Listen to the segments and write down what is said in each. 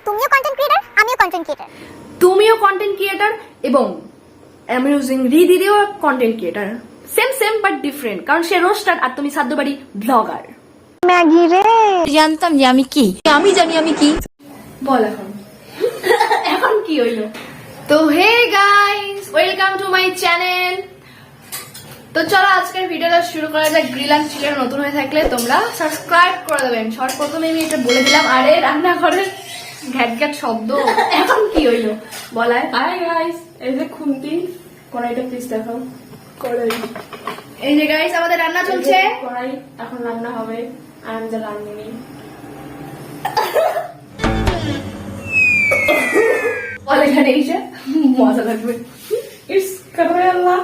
তুমিও content creator, আমিও content creator. তুমিও কন্টেন্ট ক্রিয়েটর এবং অ্যামিউজিং দিদিও content creator. Same same but different, কারণ সে রোস্টার আর তুমি সাদ্যবাড়ি ব্লগার। ম্যাগি রে, জানতাম যে আমি কি, আমি জানি আমি কি। বল এখন এখন কি হইলো? তো hey guys, welcome to my channel. তো চলো আজকের ভিডিওটা শুরু করা যাক। গ্রিল অ্যান্ড চিলের নতুন হয়ে থাকলে তোমরা সাবস্ক্রাইব করে দেবেন। সর্বপ্রথমে আমি এটা বলে দিলাম। আরে রান্নাঘরের ঘ্যাট ঘ্যাট শব্দ। এখন কি হইলো বলায়? হাই গাইস, এই যে খুন্তি কড়াইটা প্লিজ দেখাও। কড়াই, এই যে গাইস আমাদের রান্না চলছে। কড়াই এখন রান্না হবে আর আমি যা রান্নি বল এখানে এসে মজা লাগবে। ইটস করেলা।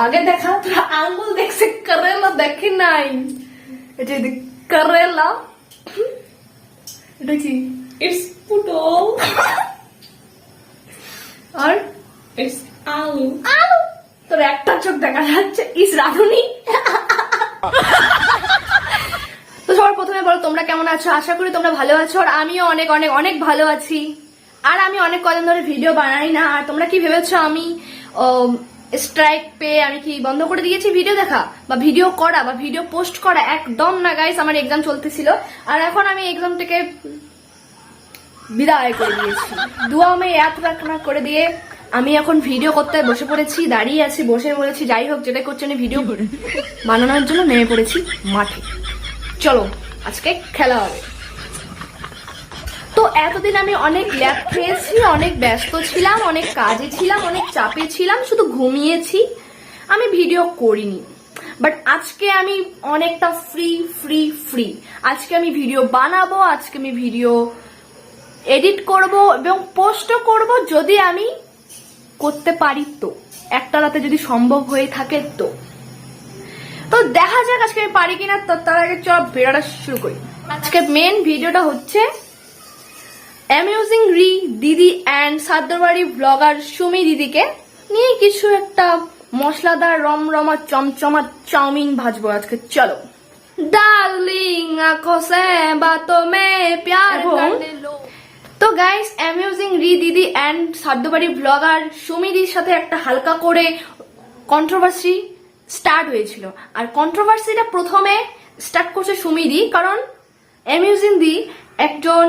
আগে দেখা তোরা আঙ্গুল দেখছে, করেলা দেখি নাই। এটা করেলা, এটা কি? ইটস পুটল আর ইটস আলু। আলু। তোর একটা চোখ দেখা যাচ্ছে। ইস রাধুনি। তো সবার প্রথমে বলো তোমরা কেমন আছো? আশা করি তোমরা ভালো আছো, আর আমিও অনেক অনেক অনেক ভালো আছি। আর আমি অনেক কদিন ধরে ভিডিও বানাই না। আর তোমরা কি ভেবেছো আমি স্ট্রাইক পেয়ে আমি কি বন্ধ করে দিয়েছি ভিডিও দেখা বা ভিডিও করা বা ভিডিও পোস্ট করা? একদম না গাইস, আমার এক্সাম চলতেছিল আর এখন আমি এক্সাম থেকে বিদায় করে দিয়েছি। দুয়া আমি এত রাখনা করে দিয়ে আমি এখন ভিডিও করতে বসে পড়েছি। দাঁড়িয়ে আছি, বসে পড়েছি, যাই হোক যেটা করছি আমি ভিডিও বানানোর জন্য নেমে পড়েছি মাঠে। চলো আজকে খেলা হবে। তো এতদিন আমি অনেক ল্যাব খেয়েছি, অনেক ব্যস্ত ছিলাম, অনেক কাজে ছিলাম, অনেক চাপে ছিলাম, শুধু ঘুমিয়েছি, আমি ভিডিও করিনি। বাট আজকে আমি অনেকটা ফ্রি ফ্রি ফ্রি। আজকে আমি ভিডিও বানাবো, আজকে আমি ভিডিও এডিট করব এবং পোস্টও করব, যদি আমি করতে পারি তো, একটা রাতে যদি সম্ভব হয়ে থাকে তো। তো দেখা যাক আজকে আমি পারি কিনা। তো তার আগে চল ভিডিওটা শুরু করি। আজকে মেন ভিডিওটা হচ্ছে অ্যামিউজিং রি দিদি অ্যান্ড সাদ্যবাড়ি ব্লগার সুমি দিদিকে নিয়ে কিছু একটা মশলাদার রমরমা চমচমা চাউমিন ভাজবো আজকে। চলো। ডার্লিং আঁখোं से बातों में प्यार करने लो। তো গাইস, অ্যামিউজিং রি দিদি অ্যান্ড সাদ্যবাড়ি ব্লগার সুমি দিদির সাথে একটা হালকা করে কন্ট্রোভার্সি স্টার্ট হয়েছিল। আর কন্ট্রোভার্সিটা প্রথমে স্টার্ট করছে সুমি দি, কারণ অ্যামিউজিং দি একজন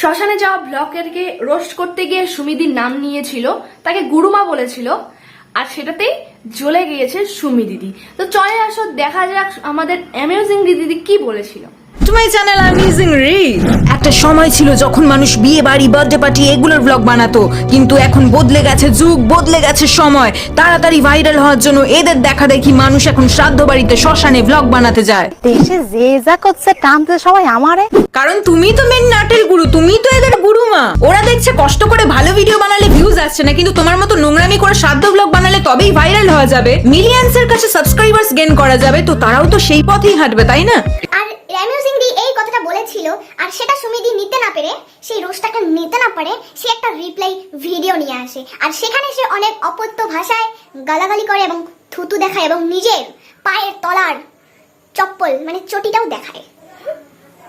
শ্মশানে যাওয়া ব্লগারকে রোস্ট করতে গিয়ে সুমিদির নাম নিয়েছিল, তাকে গুরুমা বলেছিল, আর সেটাতেই জ্বলে গিয়েছে সুমি দিদি। তো চলে আসো দেখা যাক আমাদের অ্যামিউজিং দিদি কি বলেছিল। তোমার চ্যানেল অ্যামেজিং রি। একটা সময় ছিল যখন মানুষ বিয়ে বাড়ি, বার্থডে পার্টি এগুলোর ব্লগ বানাতো, কিন্তু এখন বদলে গেছে যুগ, বদলে গেছে সময়। তাড়াতাড়ি ভাইরাল হওয়ার জন্য এদের দেখা দেখি মানুষ এখন শ্রাদ্ধ বাড়িতে, শ্মশানে ব্লগ বানাতে যায়। দেশে যে যা করছে টানতে সবাই আমারে। কারণ তুমি তো মেন নাটের গুরু, তুমি তো এদের গুরুমা। ওরা দেখছে কষ্ট করে ভালো ভিডিও বানালে ভিউজ আসছে না, কিন্তু তোমার মতো নোংরামি করে শ্রাদ্ধ ব্লগ বানালে তবেই ভাইরাল হওয়া যাবে, মিলিয়ন্স এর কাছে সাবস্ক্রাইবার্স গেইন করা যাবে। তো তারাও তো সেই পথেই হাঁটবে, তাই না? আর অ্যামিউজিং দি এই কথাটা বলেছিল, আর সেটা সুমিদি নিতে না পেরে, সেই রোস্টটাকে নিতে না পারে, সে একটা রিপ্লাই ভিডিও নিয়ে আসে। আর সেখানে সে অনেক অপত্য ভাষায় গালাগালি করে এবং থুতু দেখায় এবং নিজের পায়ের তলার চপ্পল মানে চটিটাও দেখায়।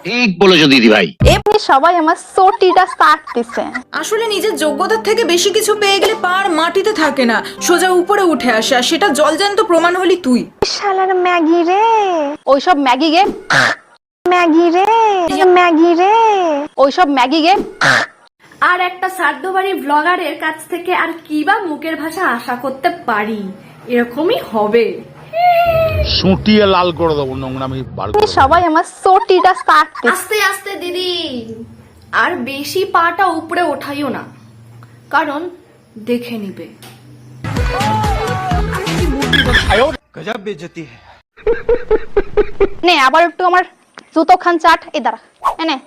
ঠিক বলেছো দিদি ভাই। এমনি সবাই আমার চটিটা স্টার্ট দিচ্ছে। আসলে নিজের যোগ্যতার থেকে বেশি কিছু পেয়ে গেলে পার মাটিতে থাকে না, সোজা উপরে উঠে আসে, আর সেটা জলজান্ত প্রমাণ হলি তুই। শালার ম্যাগি রে, ওইসব ম্যাগি গে, ম্যাগি রে, ম্যাগি রে, ওইসব ম্যাগি গে। আর একটা সাদ্যবাড়ি ব্লগারের কাছ থেকে আর কি বা মুখের ভাষা আশা করতে পারি? এরকমই হবে। সুটিয়ে লাল করে দেবো নোংরামি বার করে দেবো। সবাই আমার চটিটা স্টার্ট দিচ্ছে। আস্তে আস্তে দিদি, আর বেশি পাটা উপরে ওঠাইও না, কারণ দেখে নিবে। गजब बेइज्जती है। নে আবার একটু আমার জুতো খান চাট, এই দাঁড়া এনে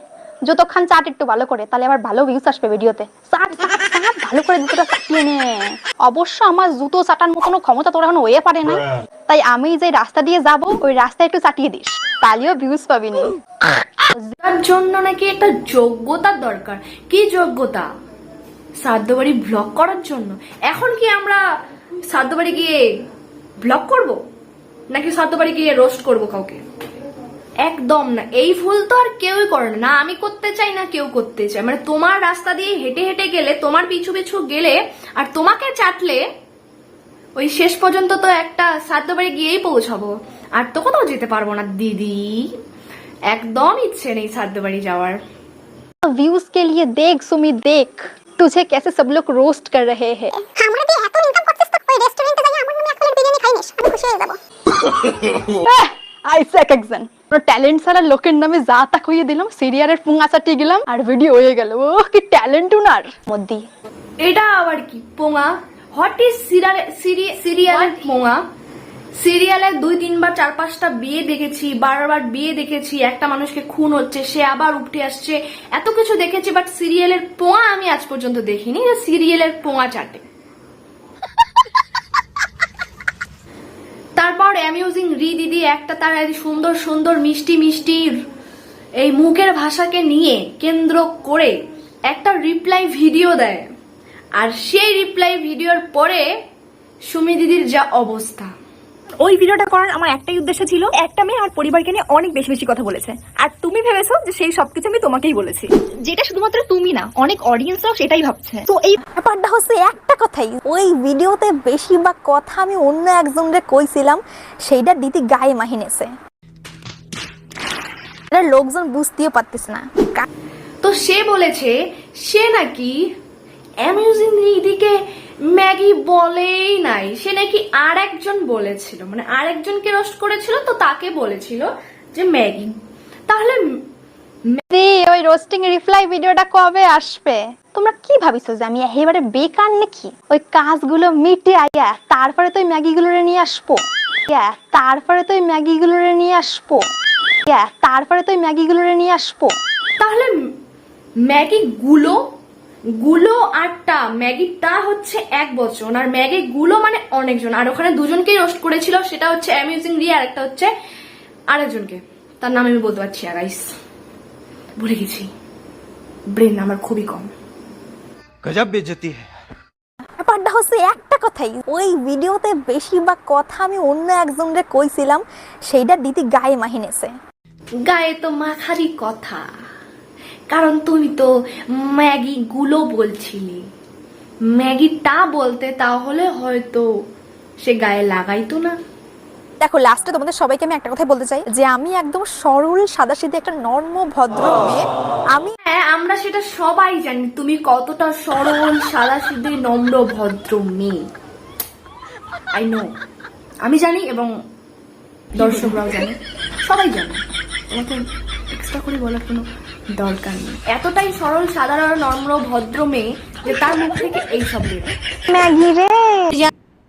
জুতো খান চাট একটু ভালো করে, তাহলে আবার ভালো ভিউজ আসবে ভিডিওতে। চাট চাট চাট ভালো করে জুতোটা চাটিয়ে নে। অবশ্য আমার জুতো চাটার মতো ক্ষমতা তোর এখন হয়ে পারে না, তাই আমি যে রাস্তা দিয়ে যাব ওই রাস্তায় একটু চাটিয়ে দিস, তাহলেও ভিউজ পাবি নি। তার জন্য নাকি একটা যোগ্যতার দরকার। কি যোগ্যতা? সাদ্যবাড়ি ব্লগ করার জন্য। এখন কি আমরা সাদ্যবাড়ি গিয়ে ব্লগ করব, নাকি সাদ্যবাড়ি গিয়ে রোস্ট করব কাউকে? একদম না, এই ভুল তো আর কেউই করে না, আমি করতে চাই না কেউ করতে চায়। মানে তোমার রাস্তা দিয়ে হেঁটে হেঁটে গেলে, তোমার পিছু পিছু গেলে আর তোমাকে চাটলে ওই শেষ পর্যন্ত তো একটা শ্রাদ্ধ বাড়ি গিয়েই পৌঁছাবো, আর তো কোথাও যেতে পারবো না দিদি। একদম ইচ্ছে নেই শ্রাদ্ধ বাড়ি যাওয়ার। व्यूज के लिए देख सुमी देख तुझे कैसे सब लोग रोस्ट कर रहे हैं। আমরা দিয়ে এত ইনকাম করছিস তো ওই রেস্টুরেন্টে যাই আমার মনে এক প্লেট বিরিয়ানি খাই নিস, আমি খুশি হয়ে যাব। আইসেক একজন ট্যালেন্ট সারা লোকের নামে যা তা কইয়ে দিলাম, সিরিয়ালের পুঙ্গা চাটিয়ে গেলাম আর ভিডিও হয়ে গেল। ও কি ট্যালেন্ট উনার মধ্যে। এটা আবার কি পোঙা? হোয়াট ইজ সিরিয়ালের পোঙা? সিরিয়ালে 2-3 বার 4-5টা বিয়ে দেখেছি, বারবার বিয়ে দেখেছি, একটা মানুষকে খুন হচ্ছে, সে আবার উঠে আসছে, এত কিছু দেখেছি, বাট সিরিয়ালের পোঙা আমি আজ পর্যন্ত দেখিনি যে সিরিয়ালের পোঙা চাটে। তারপর অ্যামিউজিং রি দিদি একটা তার সুন্দর সুন্দর মিষ্টি মিষ্টি এই মুখের ভাষাকে নিয়ে কেন্দ্র করে একটা রিপ্লাই ভিডিও দেয়, আর সেই রিপ্লাই ভিডিওর পরে সুমি দিদির যা অবস্থা। ওই ভিডিওটা করার আমার একটাই উদ্দেশ্য ছিল, একটা মেয়ে আর পরিবারকে নিয়ে অনেক বেশি বেশি কথা বলেছে, আর তুমি ভেবেছো যে সেই সবকিছু আমি তোমাকেই বলেছি, যেটা শুধুমাত্র তুমি না, অনেক অডিয়েন্সরাও সেটাই ভাবছে। তো এই ব্যাপারটা হচ্ছে একটা কথাই, ওই ভিডিওতে বেশিরভাগ কথা আমি অন্য একজনকে কইছিলাম, সেইটা দিদি গায়ে মাহিনেছে, এটা লোকজন বুঝতেও পারতেছে না। তো সে বলেছে সে নাকি অ্যামিউজিং দিদিকে ম্যাগি বলেই নাই, সে নাকি আরেকজন বলেছিল, মানে আরেকজনকে রোস্ট করেছিল, তো তাকে বলেছিল যে ম্যাগি। তাহলে ওই রোস্টিং রিপ্লাই ভিডিওটা কবে আসবে? তোমরা কি ভাবিছো যে আমি একেবারে বেকার নাকি? ওই কাজগুলো মিটে আইয়া তারপরে তো ম্যাগিগুলোরে নিয়ে আসবো, তারপরে তো ম্যাগিগুলোরে নিয়ে আসবো, তারপরে তো ম্যাগিগুলোরে নিয়ে আসবো। তাহলে ম্যাগি গুলো গুলো আরটা, ম্যাগিটা হচ্ছে এক বচন, আর ম্যাগি গুলো মানে অনেকজন, আর ওখানে দুজনকেই রোস্ট করেছিল, সেটা হচ্ছে অ্যামিউজিং রি আর একটা হচ্ছে আরেকজনকে, তার নাম আমি বলতে পারছি না গাইস, ভুলে গেছি, ব্রেন আমার খুবই কম। गजब बेइज्जती है। ব্যাপারটা হচ্ছে একটা কথাই, ওই ভিডিওতে বেশিরভাগ কথা আমি অন্য একজনকে কইছিলাম, সেইটা দিদি গায়ে মাহিনেছে। গায়ে তো মাখারই কথা, কারণ তুমি তো ম্যাগি গুলো বলছিলে, ম্যাগিটা বলতে তাহলে হয়তো সে গায়ে লাগাইতো না। দেখো লাস্টে তোমাদের সবাইকে আমি একটা কথাই বলতে চাই, যে আমি একদম সরল সাদাসিধে একটা নর্ম ভদ্র মেয়ে। আমি হ্যাঁ, আমরা সেটা সবাই জানি তুমি কতটা সরল সাদাসিধে নম্র ভদ্র মেয়ে, আই নো, আমি জানি এবং দর্শকরাও জানে, সবাই জানে, তোমাকে এক্সট্রা করে বলার কোনো দরকার নেই। এতটাই সরল সাধারণ নম্র ভদ্র মেয়ে যে তার মুখ থেকে এই সব বেরোয়। ম্যাগি রে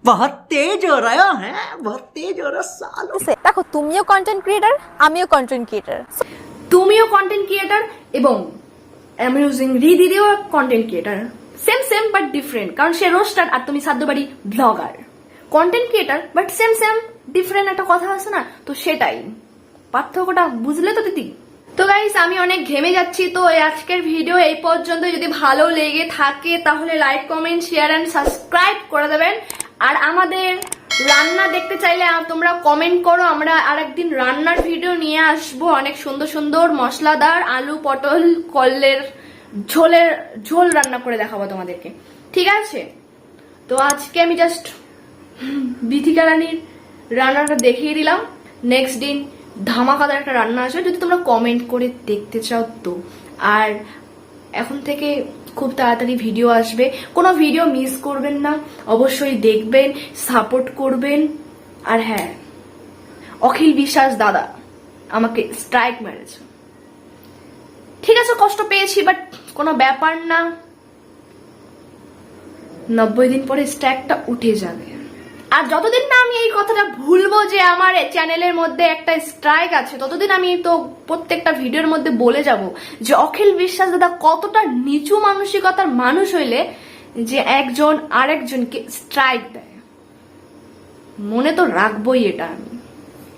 बहुत तेज हो रहा है, बहुत तेज हो रहा सालो। দেখো তুমিও কন্টেন্ট ক্রিয়েটার, আমিও কন্টেন্ট ক্রিয়েটার, তুমিও কন্টেন্ট ক্রিয়েটার এবং অ্যামিউজিং রি দিদিও content creator, same same but different, কারণ সে রোস্টার আর তুমি সাধ্যবাড়ি blogger. Content creator but same same different একটা কথা আছে না, তো সেটাই পার্থক্যটা বুঝলে তো দিদি? তো গাইস আমি অনেক ঘেমে যাচ্ছি, তো আজকের ভিডিও এই পর্যন্ত। যদি ভালো লেগে থাকে তাহলে like comment share and subscribe করে দেবেন, আর আমাদের রান্না দেখতে চাইলে তোমরা কমেন্ট করো, আমরা আরেকদিন রান্নার ভিডিও নিয়ে আসবো, অনেক সুন্দর সুন্দর মশলাদার আলু পটল কলের ঝোল রান্না করে দেখাবো তোমাদেরকে, ঠিক আছে? তো আজকে আমি জাস্ট বিথিকা রানীর রান্নাটা দেখিয়ে দিলাম, নেক্সট দিন ধামাকাদার একটা রান্না আসবে, যদি তোমরা কমেন্ট করে দেখতে চাও তো। আর এখন থেকে খুব তাড়াতাড়ি ভিডিও আসবে, কোনো ভিডিও মিস করবেন না, অবশ্যই দেখবেন, সাপোর্ট করবেন। আর হ্যাঁ, অখিল বিশ্বাস দাদা আমাকে স্ট্রাইক মেরেছে, ঠিক আছে কষ্ট পেয়েছি, বাট কোনো ব্যাপার না, 90 দিন পরে স্ট্রাইকটা উঠে যাবে। আর যতদিন না আমি এই কথাটা ভুলবো যে আমার চ্যানেলের মধ্যে একটা স্ট্রাইক আছে, ততদিন আমি তো প্রত্যেকটা ভিডিওর মধ্যে বলে যাব যে অখিল বিশ্বাস দাদা কতটা নিচু মানসিকতার মানুষ হইলে যে একজন আরেকজনকে স্ট্রাইক দেয়। মনে তো রাখবোই এটা আমি।